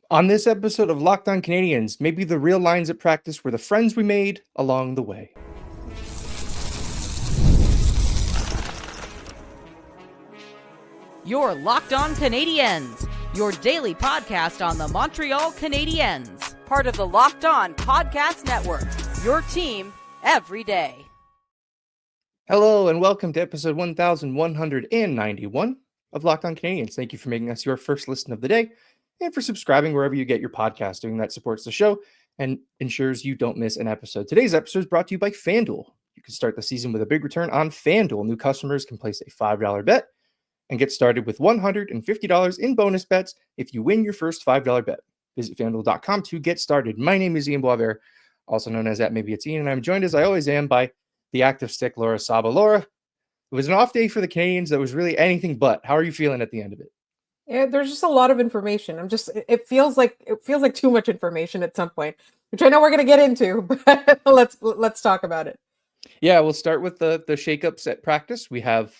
On this episode of Locked On Canadiens, maybe the real lines at practice were the friends we made along the way. You're Locked On Canadiens, your daily podcast on the Montreal Canadiens, part of the Locked On Podcast Network, your team every day. Hello and welcome to episode 1191 of Locked On Canadiens. Thank you for making us your first listen of the day and for subscribing wherever you get your podcast. Doing that supports the show and ensures you don't miss an episode. Today's episode is brought to you by FanDuel. You can start the season with a big return on FanDuel. New customers can place a $5 bet and get started with $150 in bonus bets if you win your first $5 bet. Visit FanDuel.com to get started. My name is Ian Boisvert, also known as @Maybe It's Ian, and I'm joined as I always am by the active stick, Laura Saba. Laura, it was an off day for the Canadiens that was really anything but. How are you feeling at the end of it? Yeah, there's just a lot of information. It feels like too much information at some point, which I know we're going to get into, but let's talk about it. Yeah, we'll start with the shakeups at practice. We have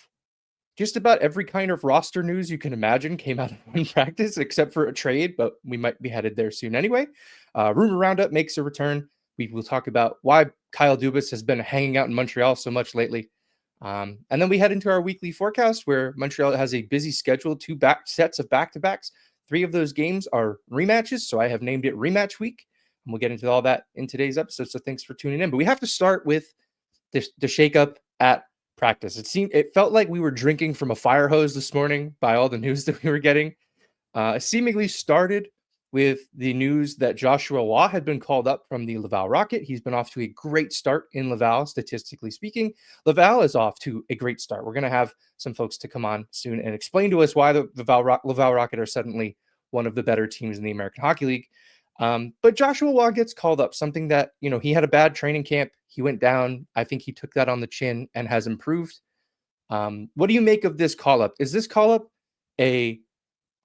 just about every kind of roster news you can imagine came out of one practice, except for a trade, but we might be headed there soon anyway. Rumour Round-Up makes a return. We will talk about why Kyle Dubas has been hanging out in Montreal so much lately. And then we head into our weekly forecast where Montreal has a busy schedule, two sets of back-to-backs. 3 of those games are rematches, so I have named it Rematch Week. And we'll get into all that in today's episode, so thanks for tuning in. But we have to start with the shakeup at practice. It felt like we were drinking from a fire hose this morning by all the news that we were getting. It seemingly started with the news that Joshua Roy had been called up from the Laval Rocket. He's been off to a great start in Laval, statistically speaking. Laval is off to a great start. We're going to have some folks to come on soon and explain to us why the Laval Rocket are suddenly one of the better teams in the American Hockey League. But Joshua Roy gets called up, something that, he had a bad training camp. He went down. I think he took that on the chin and has improved. What do you make of this call-up? Is this call-up a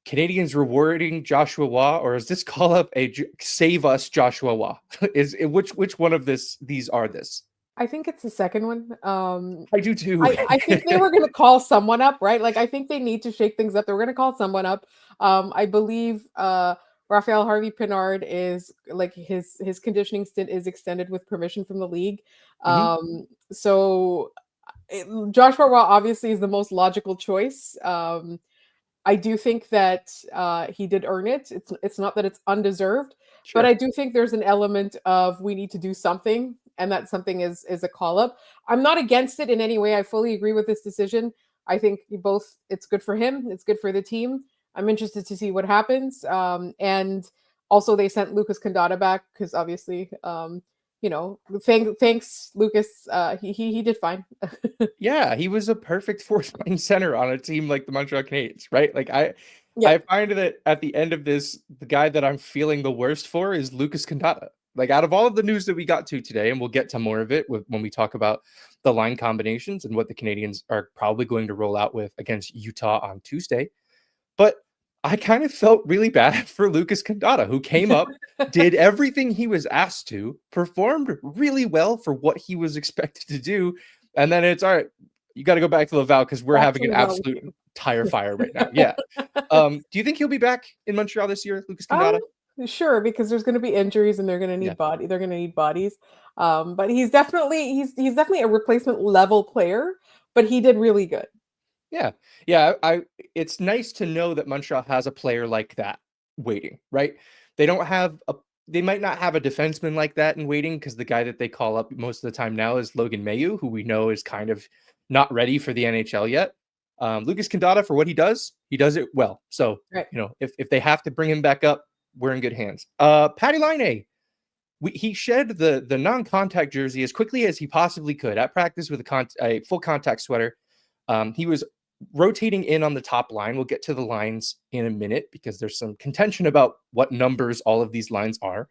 Canadians rewarding Joshua Roy, or is this call-up a save us Joshua Roy? Which one of these are this? I think it's the second one. I do too. I think they were going to call someone up, right? Like, I think they need to shake things up. They were going to call someone up. I believe Raphael Harvey-Pinard is like his conditioning stint is extended with permission from the league. So Joshua Roy obviously is the most logical choice. I do think that he did earn it. It's not that it's undeserved, Sure. but I do think there's an element of we need to do something, and that something is a call up. I'm not against it in any way. I fully agree with this decision. I think it's good for him. It's good for the team. I'm interested to see what happens. And also they sent Lucas Condotta back because obviously, thanks Lucas. He did fine. Yeah, he was a perfect fourth line center on a team like the Montreal Canadiens, right? Like I find that at the end of this, the guy that I'm feeling the worst for is Lucas Condotta. Like, out of all of the news that we got to today, and we'll get to more of it when we talk about the line combinations and what the Canadiens are probably going to roll out with against Utah on Tuesday. But I kind of felt really bad for Lucas Condotta, who came up, did everything he was asked to, performed really well for what he was expected to do. And then it's all right, you got to go back to Laval because we're having an absolute tire fire right now. Yeah. Do you think he'll be back in Montreal this year, Lucas Condotta? Sure, because there's going to be injuries and they're going to need They're going to need bodies. But he's definitely a replacement level player, but he did really good. Yeah. It's nice to know that Montreal has a player like that waiting, right? They might not have a defenseman like that in waiting because the guy that they call up most of the time now is Logan Mailloux, who we know is kind of not ready for the NHL yet. Lucas Condotta, for what he does it well. So, right. If they have to bring him back up, we're in good hands. Patty Laine, he shed the non-contact jersey as quickly as he possibly could at practice with a full contact sweater. He was rotating in on the top line. We'll get to the lines in a minute because there's some contention about what numbers all of these lines are.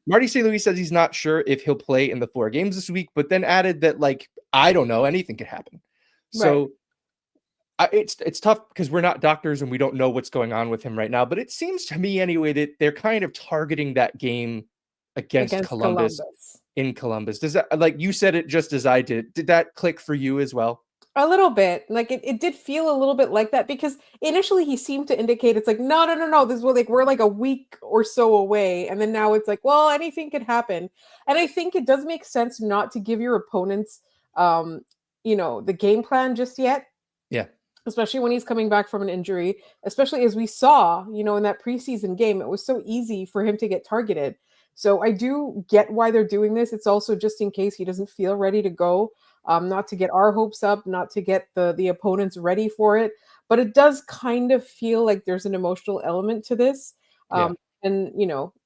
Marty St. Louis says he's not sure if he'll play in the 4 games this week, but then added that, like, I don't know, anything could happen. So it's tough because we're not doctors and we don't know what's going on with him right now. But it seems to me anyway that they're kind of targeting that game against Columbus in Columbus. Does that, like you said it just as I did that click for you as well? A little bit. Like it did feel a little bit like that because initially he seemed to indicate it's like, no. This was like we're like a week or so away. And then now it's like, well, anything could happen. And I think it does make sense not to give your opponents the game plan just yet. Yeah. Especially when he's coming back from an injury, especially as we saw, in that preseason game, it was so easy for him to get targeted. So I do get why they're doing this. It's also just in case he doesn't feel ready to go, not to get our hopes up, not to get the opponents ready for it. But it does kind of feel like there's an emotional element to this. Yeah. And,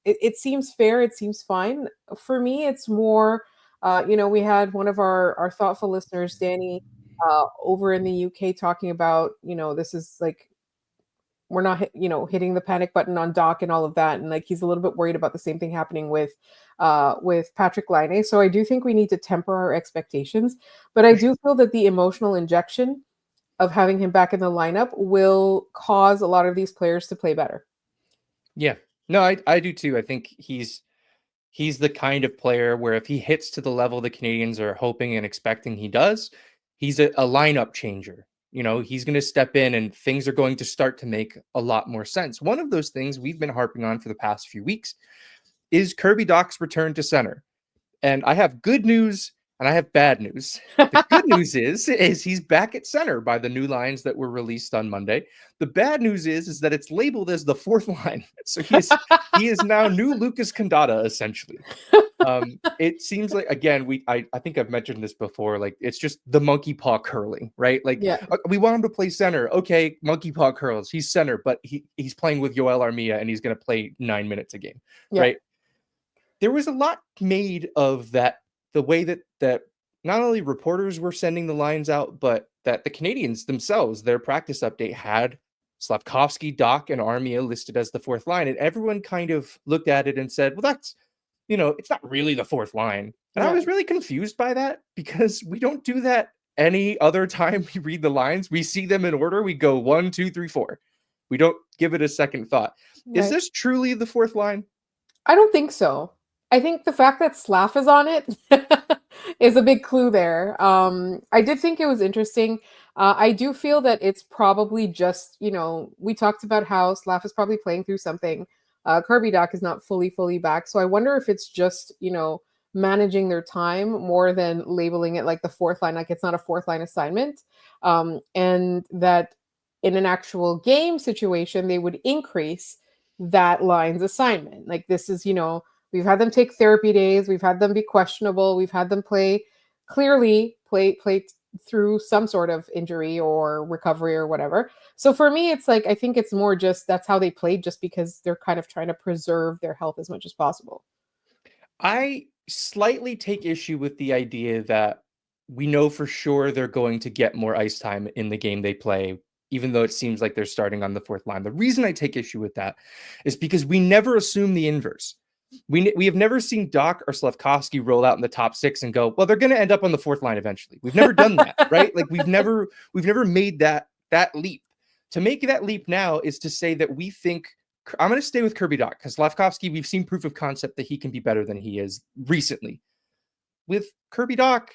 it seems fair. It seems fine. For me, it's more, we had one of our thoughtful listeners, Danny, over in the UK talking about, this is like we're not hitting the panic button on Doc and all of that, and like he's a little bit worried about the same thing happening with Patrick Laine. So I do think we need to temper our expectations, but I do feel that the emotional injection of having him back in the lineup will cause a lot of these players to play better. Yeah. No, I do too. I think he's the kind of player where if he hits to the level the Canadians are hoping and expecting he does, he's a lineup changer. He's going to step in and things are going to start to make a lot more sense. One of those things we've been harping on for the past few weeks is Kirby Dach's return to center. And I have good news and I have bad news. The good news is he's back at center by the new lines that were released on Monday. The bad news is that it's labeled as the fourth line. So he is now new Lucas Condata, essentially. It seems like, again, I think I've mentioned this before, like it's just the monkey paw curling, right? Like we want him to play center. Okay, monkey paw curls. He's center, but he's playing with Yoel Armia and he's going to play 9 minutes a game, right? There was a lot made of that, the way that not only reporters were sending the lines out, but that the Canadians themselves, their practice update had Slafkovsky, Dach, and Armia listed as the fourth line. And everyone kind of looked at it and said, well, that's, it's not really the fourth line. And I was really confused by that because we don't do that any other time we read the lines. We see them in order. We go 1, 2, 3, 4. We don't give it a second thought. Right. Is this truly the fourth line? I don't think so. I think the fact that Slav is on it is a big clue there. I did think it was interesting. I do feel that it's probably just, we talked about how Slav is probably playing through something. Kirby Dach is not fully back. So I wonder if it's just, managing their time more than labeling it like the fourth line, like it's not a fourth line assignment. And that in an actual game situation, they would increase that line's assignment. Like this is, we've had them take therapy days. We've had them be questionable. We've had them play through some sort of injury or recovery or whatever. So for me, it's like, I think it's more just that's how they played, just because they're kind of trying to preserve their health as much as possible. I slightly take issue with the idea that we know for sure they're going to get more ice time in the game they play, even though it seems like they're starting on the fourth line. The reason I take issue with that is because we never assume the inverse. We have never seen Dach or Slafkovsky roll out in the top six and go, well, they're going to end up on the fourth line eventually. We've never done that, right? Like we've never made that leap. To make that leap now is to say that we think, I'm going to stay with Kirby Dach because Slafkovsky, we've seen proof of concept that he can be better than he is recently. With Kirby Dach,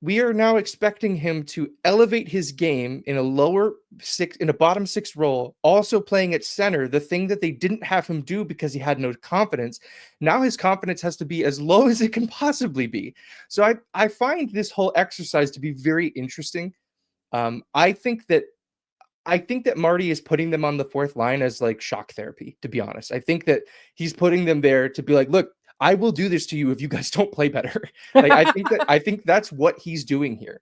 we are now expecting him to elevate his game in a bottom six role, also playing at center, the thing that they didn't have him do because he had no confidence. Now his confidence has to be as low as it can possibly be. So I find this whole exercise to be very interesting. I think that Marty is putting them on the fourth line as like shock therapy, to be honest. I think that he's putting them there to be like, look, I will do this to you if you guys don't play better. Like I think that's what he's doing here.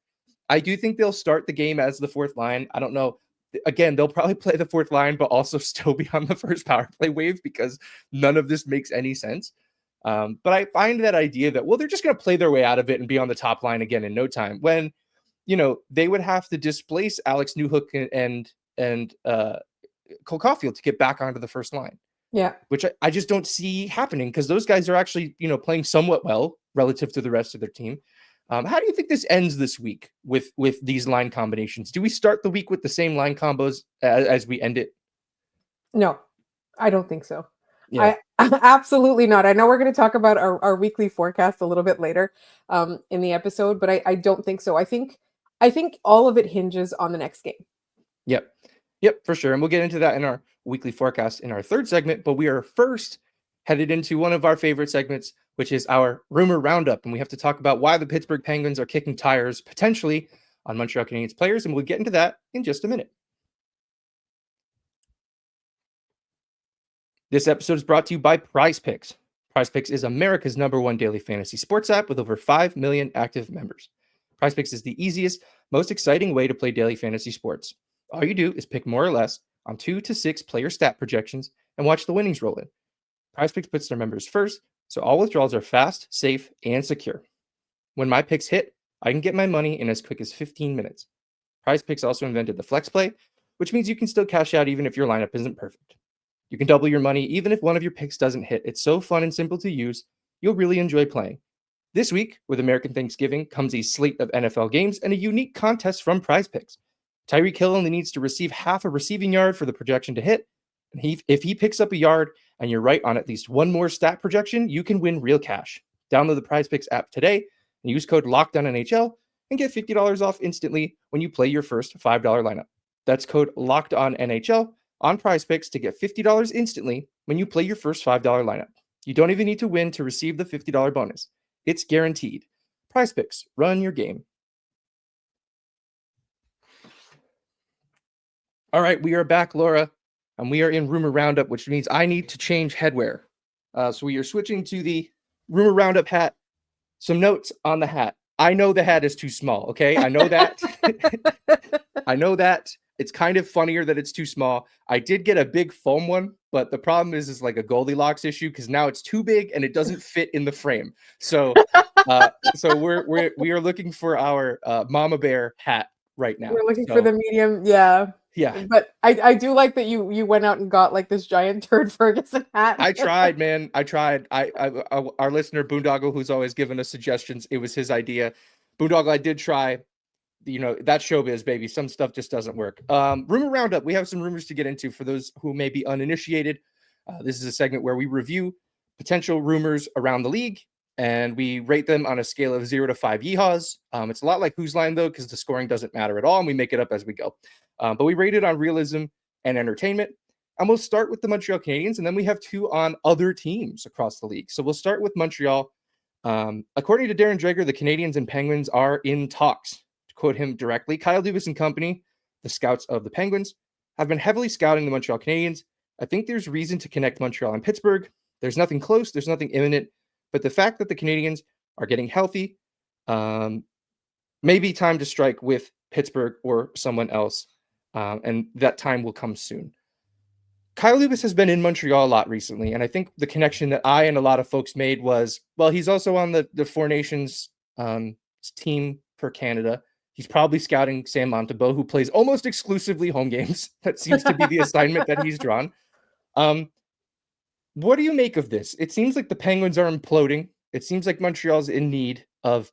I do think they'll start the game as the fourth line. I don't know. Again, they'll probably play the fourth line, but also still be on the first power play wave because none of this makes any sense. But I find that idea that, well, they're just going to play their way out of it and be on the top line again in no time, when, they would have to displace Alex Newhook and Cole Caulfield to get back onto the first line. Yeah. Which I just don't see happening because those guys are actually, playing somewhat well relative to the rest of their team. How do you think this ends this week with these line combinations? Do we start the week with the same line combos as we end it? No, I don't think so. Yeah. Absolutely not. I know we're going to talk about our weekly forecast a little bit later in the episode, but I don't think so. I think I think all of it hinges on the next game. Yep, for sure. And we'll get into that in our weekly forecast in our third segment. But we are first headed into one of our favorite segments, which is our Rumour Round-Up. And we have to talk about why the Pittsburgh Penguins are kicking tires potentially on Montreal Canadiens players. And we'll get into that in just a minute. This episode is brought to you by PrizePicks. PrizePicks is America's #1 daily fantasy sports app with over 5 million active members. PrizePicks is the easiest, most exciting way to play daily fantasy sports. All you do is pick more or less on 2 to 6 player stat projections and watch the winnings roll in. PrizePicks puts their members first, so all withdrawals are fast, safe, and secure. When my picks hit, I can get my money in as quick as 15 minutes. PrizePicks also invented the flex play, which means you can still cash out even if your lineup isn't perfect. You can double your money even if one of your picks doesn't hit. It's so fun and simple to use, you'll really enjoy playing. This week, with American Thanksgiving, comes a slate of NFL games and a unique contest from PrizePicks. Tyreek Hill only needs to receive half a receiving yard for the projection to hit. And if he picks up a yard and you're right on at least one more stat projection, you can win real cash. Download the PrizePicks app today and use code LOCKEDONNHL and get $50 off instantly when you play your first $5 lineup. That's code LOCKEDONNHL on PrizePicks to get $50 instantly when you play your first $5 lineup. You don't even need to win to receive the $50 bonus. It's guaranteed. PrizePicks, run your game. All right, we are back, Laura, and we are in Rumour Roundup, which means I need to change headwear. So we are switching to the Rumour Roundup hat. Some notes on the hat. I know the hat is too small, okay? I know that. I know that. It's kind of funnier that it's too small. I did get a big foam one, but the problem is like a Goldilocks issue because now it's too big and it doesn't fit in the frame. So, we are looking for our Mama Bear hat right now. We're looking for the medium, yeah. But I do like that you went out and got like this giant Turd Ferguson hat. I tried, man. I tried. Our listener Boondoggle, who's always given us suggestions, it was his idea. Boondoggle, I did try. That's showbiz, baby. Some stuff just doesn't work. Rumour Roundup. We have some rumors to get into for those who may be uninitiated. This is a segment where we review potential rumors around the league and we rate them on a scale of 0 to 5 yeehaws. It's a lot like Whose Line, though, because the scoring doesn't matter at all and we make it up as we go. But we rate it on realism and entertainment. And we'll start with the Montreal Canadiens, and then we have 2 on other teams across the league. So we'll start with Montreal. According to Darren Dreger, the Canadiens and Penguins are in talks. Quote him directly, Kyle Dubas and company, the scouts of the Penguins, have been heavily scouting the Montreal Canadiens. I think there's reason to connect Montreal and Pittsburgh. There's nothing close, there's nothing imminent, but the fact that the Canadiens are getting healthy, may be time to strike with Pittsburgh or someone else, and that time will come soon. Kyle Dubas has been in Montreal a lot recently, and I think the connection that I and a lot of folks made was, well, he's also on the Four Nations team for Canada. He's probably scouting Sam Montembeault, who plays almost exclusively home games. That seems to be the assignment that he's drawn. What do you make of this? It seems like the Penguins are imploding. It seems like Montreal's in need of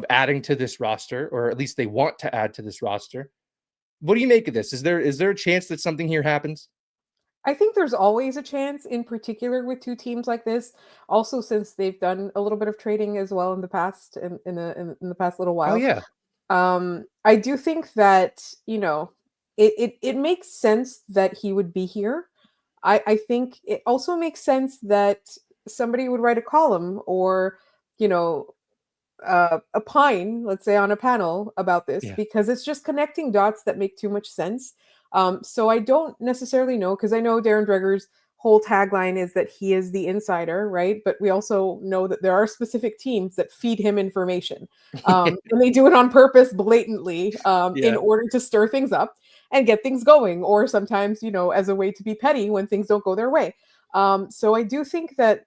adding to this roster, or at least they want to add to this roster. What do you make of this? Is there a chance that something here happens? I think there's always a chance, in particular with 2 teams like this. Also, since they've done a little bit of trading as well in the past, in the past little while. Oh yeah. I do think that it makes sense that he would be here. I think it also makes sense that somebody would write a column or opine, let's say, on a panel about this, because it's just connecting dots that make too much sense. So I don't necessarily know, because I know Darren Dreger's whole tagline is that he is the insider, right? But we also know that there are specific teams that feed him information, and they do it on purpose, blatantly, in order to stir things up and get things going, or sometimes, as a way to be petty when things don't go their way. So I do think that,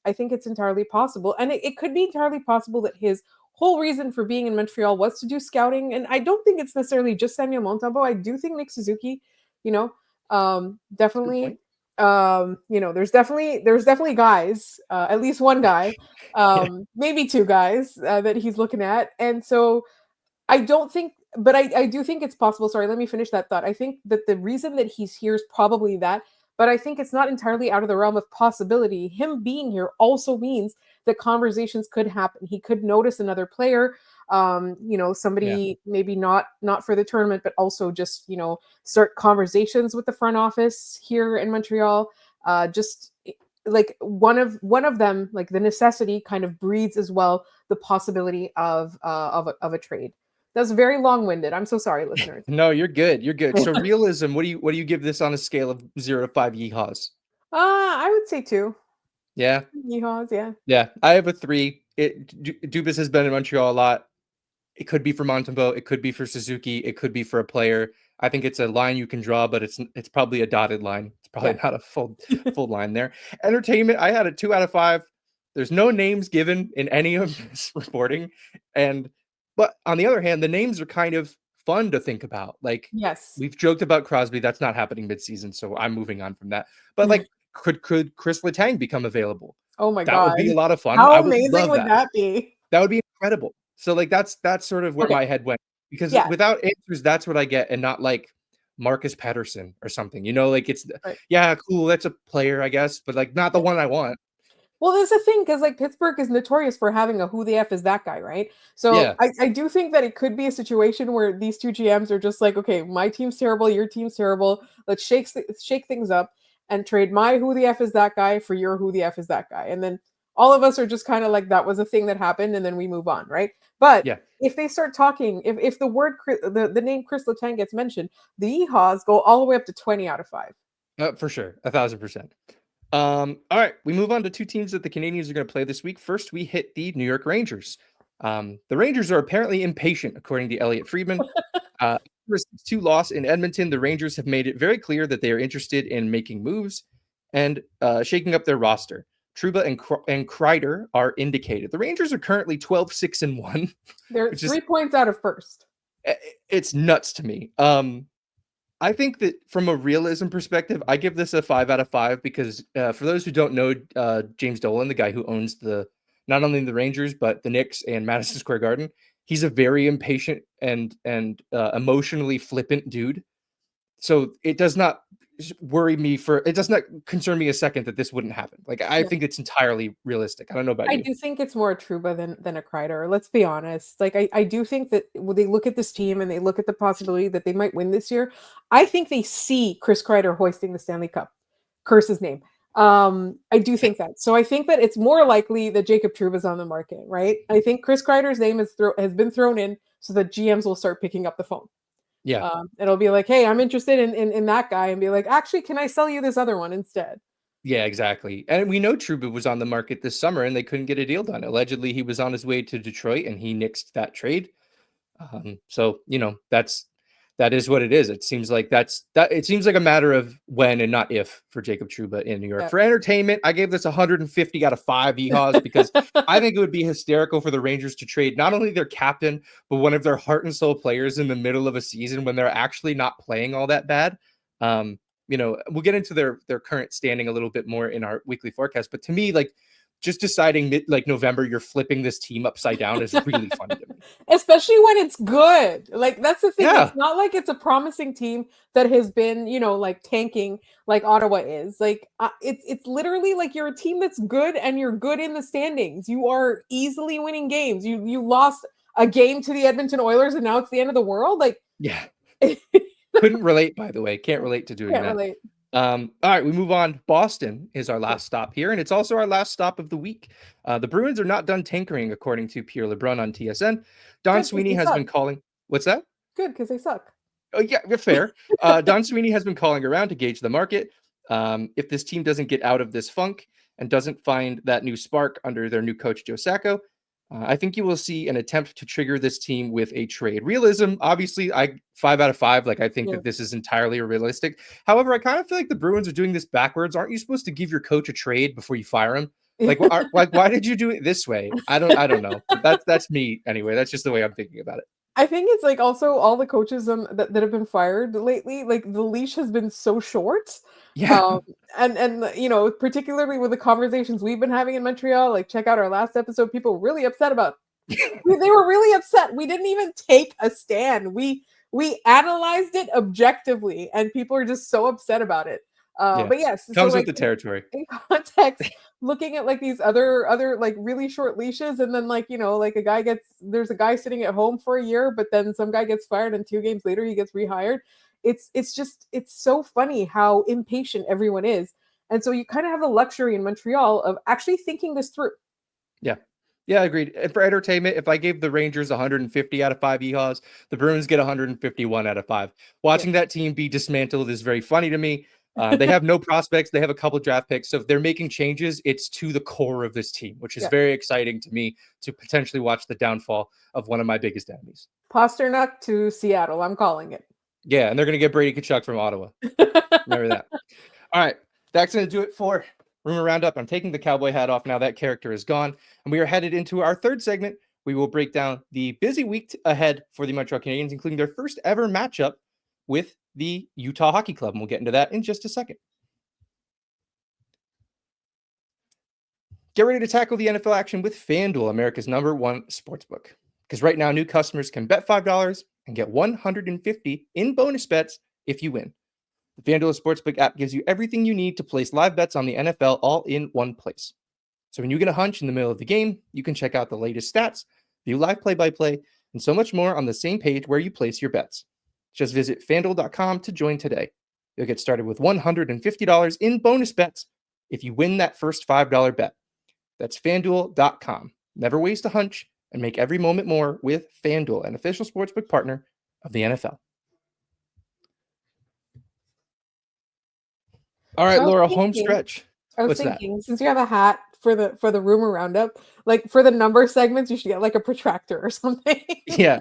I think it's entirely possible, and it could be entirely possible that his whole reason for being in Montreal was to do scouting. And I don't think it's necessarily just Samuel Montembeault. I do think Nick Suzuki, definitely, there's definitely guys, at least one guy, maybe 2 guys that he's looking at. And so I don't think, but I do think it's possible. Sorry, let me finish that thought. I think that the reason that he's here is probably that, but I think it's not entirely out of the realm of possibility. Him being here also means that conversations could happen. He could notice another player Somebody maybe not for the tournament, but also just, start conversations with the front office here in Montreal. Just like one of them, like the necessity kind of breeds as well the possibility of a trade. That's very long-winded. I'm so sorry, listeners. No, you're good. You're good. So realism, what do you give this on a scale of 0 to 5 yeehaws? I would say 2. Yeah. Yeehaws, yeah. Yeah. I have a 3. Dubas has been in Montreal a lot. It could be for Montembeault. It could be for Suzuki. It could be for a player. I think it's a line you can draw, but it's probably a dotted line. It's probably not a full line there. Entertainment, I had a 2 out of 5. There's no names given in any of this reporting. But on the other hand, the names are kind of fun to think about. Like, Yes. we've joked about Crosby. That's not happening midseason, so I'm moving on from that. But like, could Chris Letang become available? Oh my That would be God. a lot of fun. How I would amazing love would that. that be? That would be incredible. So like that's sort of where Okay. my head went, because Yeah. without answers, that's what I get, and not like Marcus Pettersson or something. Like it's Right. yeah, cool. That's a player, I guess, but like not the one I want. Well, there's a thing because like Pittsburgh is notorious for having a who the F is that guy, right? So Yeah. I do think that it could be a situation where these two GMs are just like, okay, my team's terrible, your team's terrible. Let's shake things up and trade my who the F is that guy for your who the F is that guy. And then all of us are just kind of like, that was a thing that happened, and then we move on, right? But Yeah. if they start talking, if the word the name Chris Letang gets mentioned, the yeehaws go all the way up to 20 out of 5. For sure. 1,000%. All right, we move on to 2 teams that the Canadiens are going to play this week. First, we hit the New York Rangers. The Rangers are apparently impatient, according to Elliot Friedman. After a 6-2 loss in Edmonton, the Rangers have made it very clear that they are interested in making moves and shaking up their roster. Trouba and Kreider are indicated. The Rangers are currently 12-6-1. They're 3 points out of first. It's nuts to me. I think that from a realism perspective, I give this a 5 out of 5 because for those who don't know, James Dolan, the guy who owns not only the Rangers but the Knicks and Madison Square Garden, he's a very impatient and emotionally flippant dude. So it does not it does not concern me a second that this wouldn't happen. Like, I think it's entirely realistic. I don't know about I you. do think it's more a Trouba than a Kreider. Let's be honest. Like I do think that when they look at this team and they look at the possibility that they might win this year, I think they see Chris Kreider hoisting the Stanley Cup. Curse his name. I do think that. So I think that it's more likely that Jacob Trouba's on the market, right? I think Chris Kreider's name has been thrown in so that GMs will start picking up the phone. Yeah. It'll be like, hey, I'm interested in that guy, and be like, actually, can I sell you this other one instead? Yeah, exactly. And we know Trouba was on the market this summer and they couldn't get a deal done. Allegedly, he was on his way to Detroit and he nixed that trade. So, that is what it is. It seems like it seems like a matter of when and not if for Jacob Trouba in New York. Yeah. For entertainment, I gave this 150 out of 5 yeehaws because I think it would be hysterical for the Rangers to trade not only their captain, but one of their heart and soul players in the middle of a season when they're actually not playing all that bad. We'll get into their current standing a little bit more in our weekly forecast. But to me, like, just deciding November, you're flipping this team upside down is really funny to me. Especially when it's good. Like, that's the thing. Yeah. It's not like it's a promising team that has been, like tanking like Ottawa is. Like, it's literally like you're a team that's good and you're good in the standings. You are easily winning games. You lost a game to the Edmonton Oilers and now it's the end of the world. Like, yeah. Couldn't relate, by the way. Can't relate to doing that. Relate. All right, we move on. Boston is our last stop here, and it's also our last stop of the week. The Bruins are not done tinkering, according to Pierre LeBrun on TSN. Don Sweeney has been calling. What's that? Good, because they suck. Oh, yeah, fair. Don Sweeney has been calling around to gauge the market. If this team doesn't get out of this funk and doesn't find that new spark under their new coach, Joe Sacco, I think you will see an attempt to trigger this team with a trade. Realism, obviously, 5 out of 5. Like, I think that this is entirely realistic. However, I kind of feel like the Bruins are doing this backwards. Aren't you supposed to give your coach a trade before you fire him? Like, why did you do it this way? I don't know. But that's me anyway. That's just the way I'm thinking about it. I think it's like also all the coaches that have been fired lately, like the leash has been so short. Yeah. And particularly with the conversations we've been having in Montreal, like check out our last episode, people were really upset about. They were really upset. We didn't even take a stand. We analyzed it objectively and people are just so upset about it. But yes, so Comes with like the territory. in context, looking at like these other like really short leashes, and then like like there's a guy sitting at home for a year, but then some guy gets fired, and 2 games later he gets rehired. It's so funny how impatient everyone is, and so you kind of have the luxury in Montreal of actually thinking this through. Yeah. Yeah, agreed. And for entertainment, if I gave the Rangers 150 out of 5 EHAs, the Bruins get 151 out of 5. Watching that team be dismantled is very funny to me. They have no prospects. They have a couple draft picks. So if they're making changes, it's to the core of this team, which is very exciting to me to potentially watch the downfall of one of my biggest enemies. Pasternak to Seattle. I'm calling it. Yeah, and they're going to get Brady Tkachuk from Ottawa. Remember that. All right, that's going to do it for Rumour Roundup. I'm taking the cowboy hat off now. That character is gone. And we are headed into our third segment. We will break down the busy week ahead for the Montreal Canadiens, including their first ever matchup with the Utah Hockey Club. And we'll get into that in just a second. Get ready to tackle the NFL action with FanDuel, America's #1 sportsbook. Because right now, new customers can bet $5 and get $150 in bonus bets if you win. The FanDuel Sportsbook app gives you everything you need to place live bets on the NFL all in one place. So when you get a hunch in the middle of the game, you can check out the latest stats, view live play-by-play, and so much more on the same page where you place your bets. Just visit FanDuel.com to join today. You'll get started with $150 in bonus bets if you win that first $5 bet. That's FanDuel.com. Never waste a hunch and make every moment more with FanDuel, an official sportsbook partner of the NFL. All right, Laura, home stretch. I was thinking, since you have a hat for the Rumour Roundup, like for the number segments, you should get like a protractor or something. Yeah,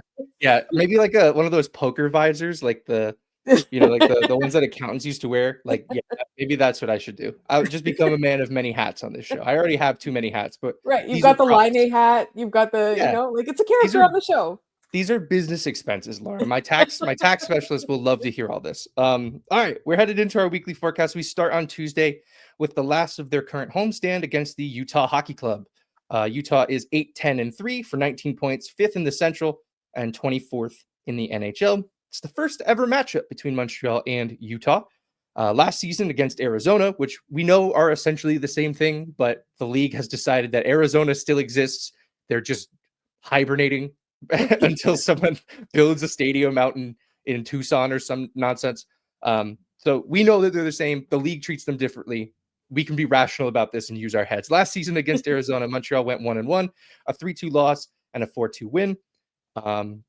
maybe like one of those poker visors, like the like the ones that accountants used to wear. Like, yeah, maybe that's what I should do. I would just become a man of many hats on this show. I already have too many hats, but right, you've got the Line hat, you've got the like it's a character on the show. These are business expenses, Laura. My tax specialist will love to hear all this. All right, we're headed into our weekly forecast. We start on Tuesday with the last of their current homestand against the Utah Hockey Club. Utah is 8-10-3 for 19 points, 5th in the Central and 24th in the NHL. It's the first ever matchup between Montreal and Utah. Last season against Arizona, which we know are essentially the same thing, but the league has decided that Arizona still exists. They're just hibernating until someone builds a stadium out in Tucson or some nonsense. So we know that they're the same. The league treats them differently. We can be rational about this and use our heads. Last season against Arizona, Montreal went 1-1, a 3-2 loss and a 4-2 win.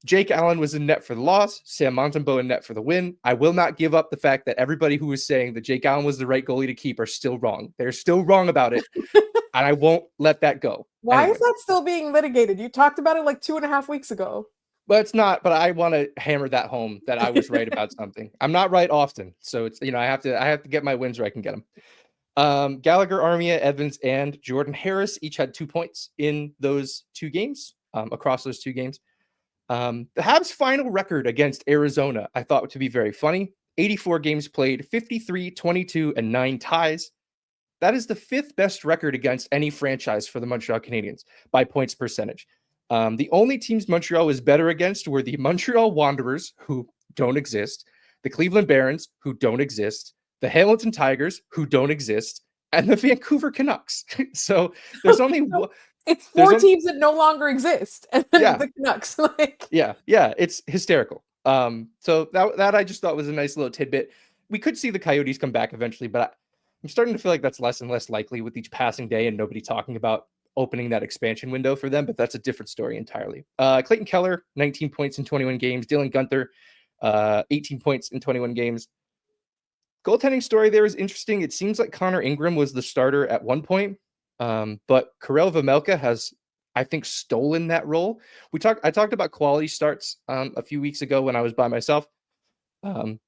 Jake Allen was in net for the loss, Sam Montembeault in net for the win. I will not give up the fact that everybody who was saying that Jake Allen was the right goalie to keep are still wrong. They're still wrong about it, and I won't let that go. Why is that still being litigated? You talked about it like 2.5 weeks ago. But it's not. But I want to hammer that home that I was right about something. I'm not right often, so it's I have to get my wins where I can get them. Gallagher, Armia, Evans, and Jordan Harris each had 2 points in those 2 games. Across those 2 games. The Habs' final record against Arizona, I thought to be very funny. 84 games played, 53, 22, and 9 ties. That is the 5th best record against any franchise for the Montreal Canadiens by points percentage. The only teams Montreal was better against were the Montreal Wanderers, who don't exist, the Cleveland Barons, who don't exist, the Hamilton Tigers, who don't exist, and the Vancouver Canucks. So there's only one. It's 4 teams that no longer exist, and then the Canucks. Yeah, it's hysterical. So that I just thought was a nice little tidbit. We could see the Coyotes come back eventually, but I'm starting to feel like that's less and less likely with each passing day and nobody talking about opening that expansion window for them, but that's a different story entirely. Clayton Keller, 19 points in 21 games. Dylan Guenther, 18 points in 21 games. Goaltending story there is interesting. It seems like Connor Ingram was the starter at one point, but Karel Vejmelka has, I think, stolen that role. I talked about quality starts a few weeks ago when I was by myself. Karel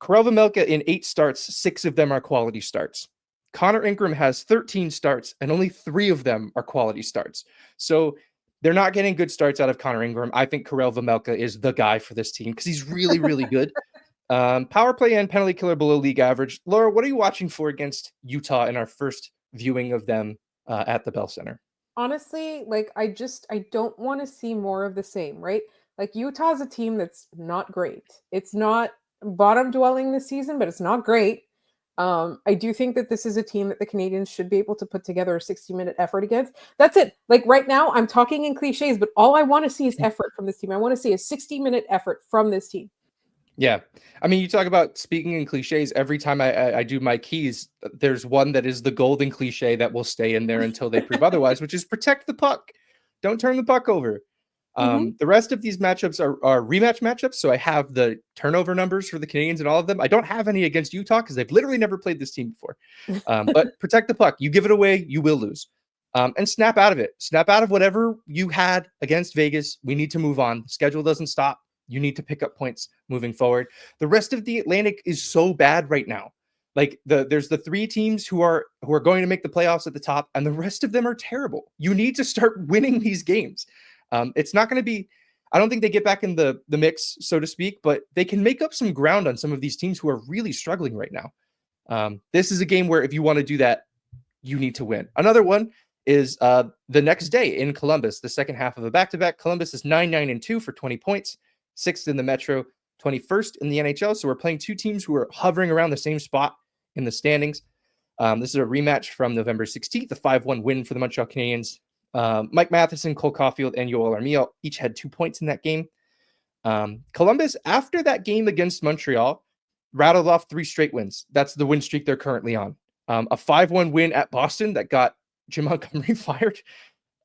Vejmelka in 8 starts, 6 of them are quality starts. Connor Ingram has 13 starts, and only 3 of them are quality starts. So they're not getting good starts out of Connor Ingram. I think Karel Vejmelka is the guy for this team because he's really, really good. Power play and penalty killer below league average. Laura, what are you watching for against Utah in our first viewing of them at the Bell Center? Honestly, I don't want to see more of the same, right? Like Utah's a team that's not great. It's not bottom dwelling this season, but it's not great. I do think that this is a team that the Canadiens should be able to put together a 60-minute effort against. That's it. Like right now, I'm talking in cliches, but all I want to see is effort from this team. I want to see a 60-minute effort from this team. Yeah. I mean, you talk about speaking in cliches. Every time I do my keys, there's one that is the golden cliche that will stay in there until they prove otherwise, which is protect the puck. Don't turn the puck over. The rest of these matchups are rematch matchups. So I have the turnover numbers for the Canadiens and all of them. I don't have any against Utah because they've literally never played this team before. But protect the puck. You give it away, you will lose. And snap out of it. Snap out of whatever you had against Vegas. We need to move on. The schedule doesn't stop. You need to pick up points moving forward. The rest of the Atlantic is so bad right now. Like there's the 3 teams who are going to make the playoffs at the top, and the rest of them are terrible. You need to start winning these games. It's not going to be, I don't think they get back in the mix, so to speak, but they can make up some ground on some of these teams who are really struggling right now. This is a game where if you want to do that, you need to win. Another one is the next day in Columbus, the second half of a back-to-back. Columbus is 9-9-2 for 20 points, 6th in the Metro, 21st in the NHL. So we're playing 2 teams who are hovering around the same spot in the standings. This is a rematch from November 16th, a 5-1 win for the Montreal Canadiens. Mike Matheson, Cole Caulfield, and Yoel Armia each had 2 points in that game. Columbus, after that game against Montreal, rattled off 3 straight wins. That's the win streak they're currently on. A 5-1 win at Boston that got Jim Montgomery fired.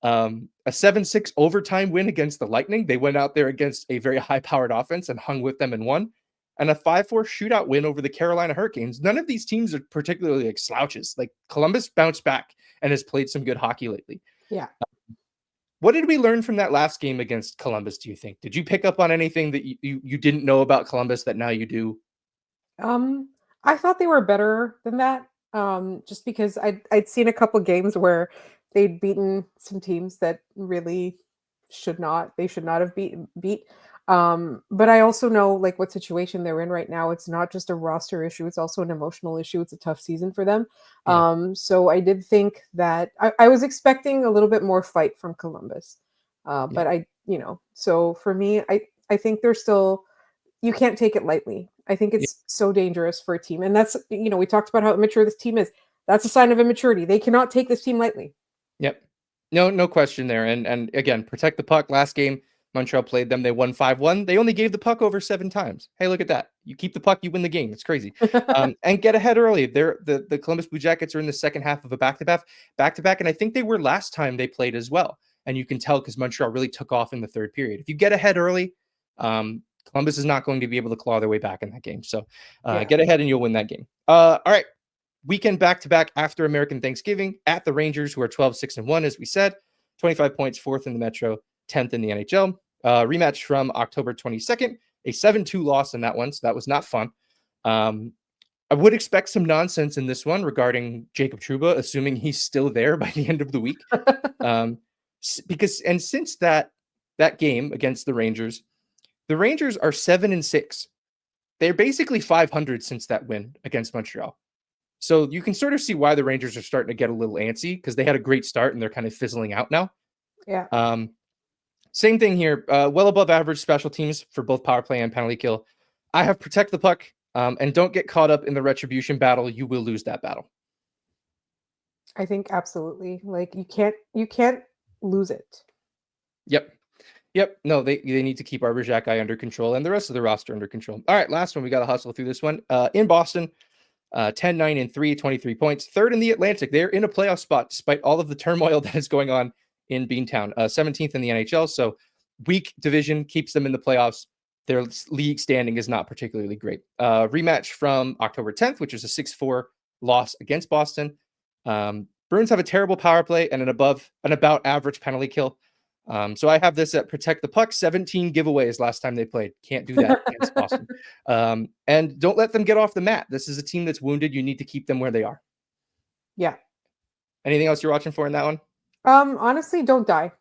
A 7-6 overtime win against the Lightning. They went out there against a very high-powered offense and hung with them and won. And a 5-4 shootout win over the Carolina Hurricanes. None of these teams are particularly like slouches. Like Columbus bounced back and has played some good hockey lately. Yeah. What did we learn from that last game against Columbus, do you think? Did you pick up on anything that you didn't know about Columbus that now you do? I thought they were better than that. Just because I'd seen a couple games where they'd beaten some teams that really should not have beat. But I also know like what situation they're in right now. It's not just a roster issue, it's also an emotional issue. It's a tough season for them. Yeah. So I did think that I was expecting a little bit more fight from Columbus. But so for me, I think they're still, you can't take it lightly. I think it's so dangerous for a team. And that's, we talked about how immature this team is. That's a sign of immaturity. They cannot take this team lightly. Yep. No question there. And again, protect the puck. Last game, Montreal played them. They won 5-1. They only gave the puck over 7 times. Hey, look at that. You keep the puck, you win the game. It's crazy. And get ahead early. The Columbus Blue Jackets are in the second half of a back-to-back. And I think they were last time they played as well. And you can tell because Montreal really took off in the third period. If you get ahead early, Columbus is not going to be able to claw their way back in that game. So get ahead and you'll win that game. All right. Weekend back-to-back after American Thanksgiving at the Rangers, who are 12-6-1, as we said. 25 points, 4th in the Metro, 10th in the NHL. Rematch from October 22nd, a 7-2 loss in that one, so that was not fun. I would expect some nonsense in this one regarding Jacob Trouba, assuming he's still there by the end of the week. Since that game against the Rangers are 7-6. They're basically 500 since that win against Montreal. So you can sort of see why the Rangers are starting to get a little antsy because they had a great start and they're kind of fizzling out now. Yeah. Same thing here. Well above average special teams for both power play and penalty kill. I have protect the puck and don't get caught up in the retribution battle. You will lose that battle. I think absolutely. Like you can't lose it. Yep. No, they need to keep Arbor-Xhekaj under control and the rest of the roster under control. All right, last one. We got to hustle through this one. In Boston, 10-9-3, 23 points. 3rd in the Atlantic. They're in a playoff spot despite all of the turmoil that is going on in Beantown. 17th in the NHL. So weak division keeps them in the playoffs. Their league standing is not particularly great. Rematch from October 10th, which is a 6-4 loss against Boston. Bruins have a terrible power play and an about average penalty kill. So I have this at protect the puck. 17 giveaways last time they played. Can't do that against Boston. And don't let them get off the mat. This is a team that's wounded. You need to keep them where they are. Yeah. Anything else you're watching for in that one? Honestly, don't die.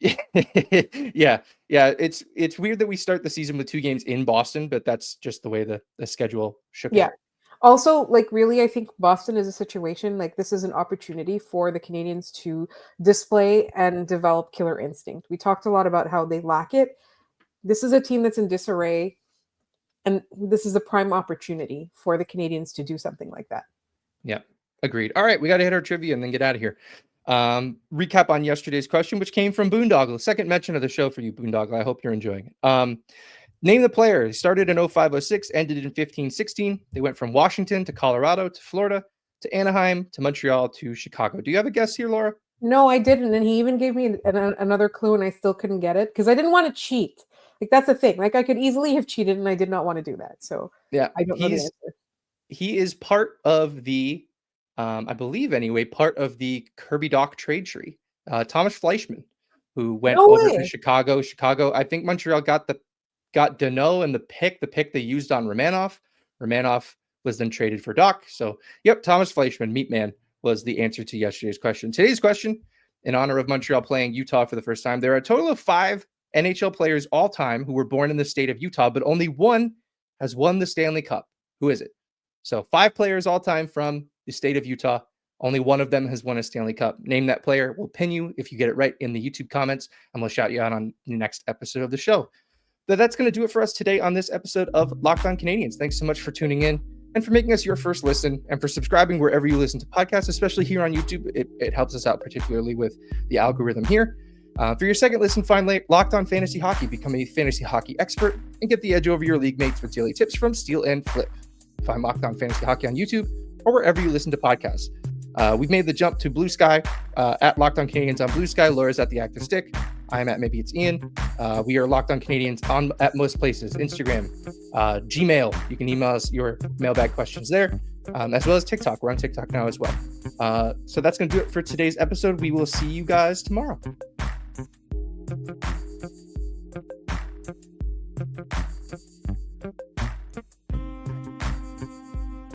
Yeah. It's weird that we start the season with 2 games in Boston, but that's just the way the schedule shook out. Also, like really, I think Boston is a situation like this is an opportunity for the Canadiens to display and develop killer instinct. We talked a lot about how they lack it. This is a team that's in disarray. And this is a prime opportunity for the Canadiens to do something like that. Yeah, agreed. All right, we got to hit our trivia and then get out of here. Recap on yesterday's question, which came from Boondoggle. Second mention of the show for you, Boondoggle. I hope you're enjoying it. Name the player. He started in 05-06, ended in 15-16. They went from Washington to Colorado to Florida to Anaheim to Montreal to Chicago. Do you have a guess here, Laura? No, I didn't. And he even gave me another clue and I still couldn't get it because I didn't want to cheat. Like, that's the thing. Like, I could easily have cheated and I did not want to do that. So yeah, I don't know the answer. He is part of the, I believe anyway, part of the Kirby Dach trade tree. Thomas Fleischmann, who went over to Chicago. I think Montreal got Danault and the pick they used on Romanov. Romanov was then traded for Dach. So, yep, Thomas Fleischmann, Meat Man, was the answer to yesterday's question. Today's question, in honor of Montreal playing Utah for the first time, there are a total of 5 NHL players all time who were born in the state of Utah, but only one has won the Stanley Cup. Who is it? So 5 players all time from the state of Utah. Only one of them has won a Stanley Cup. Name that player. We'll pin you if you get it right in the YouTube comments, and we'll shout you out on the next episode of the show. But that's going to do it for us today on this episode of Locked On Canadiens. Thanks so much for tuning in and for making us your first listen and for subscribing wherever you listen to podcasts, especially here on YouTube. It helps us out, particularly with the algorithm here. For your second listen, find Locked On Fantasy Hockey. Become a fantasy hockey expert and get the edge over your league mates with daily tips from Steal and Flip. Find Locked On Fantasy Hockey on YouTube or wherever you listen to podcasts. We've made the jump to Blue Sky at Locked On Canadiens on Blue Sky. Laura's at The Active Stick. I'm at Maybe It's Ian. We are Locked On Canadiens at most places. Instagram, Gmail. You can email us your mailbag questions there, as well as TikTok. We're on TikTok now as well. So that's going to do it for today's episode. We will see you guys tomorrow.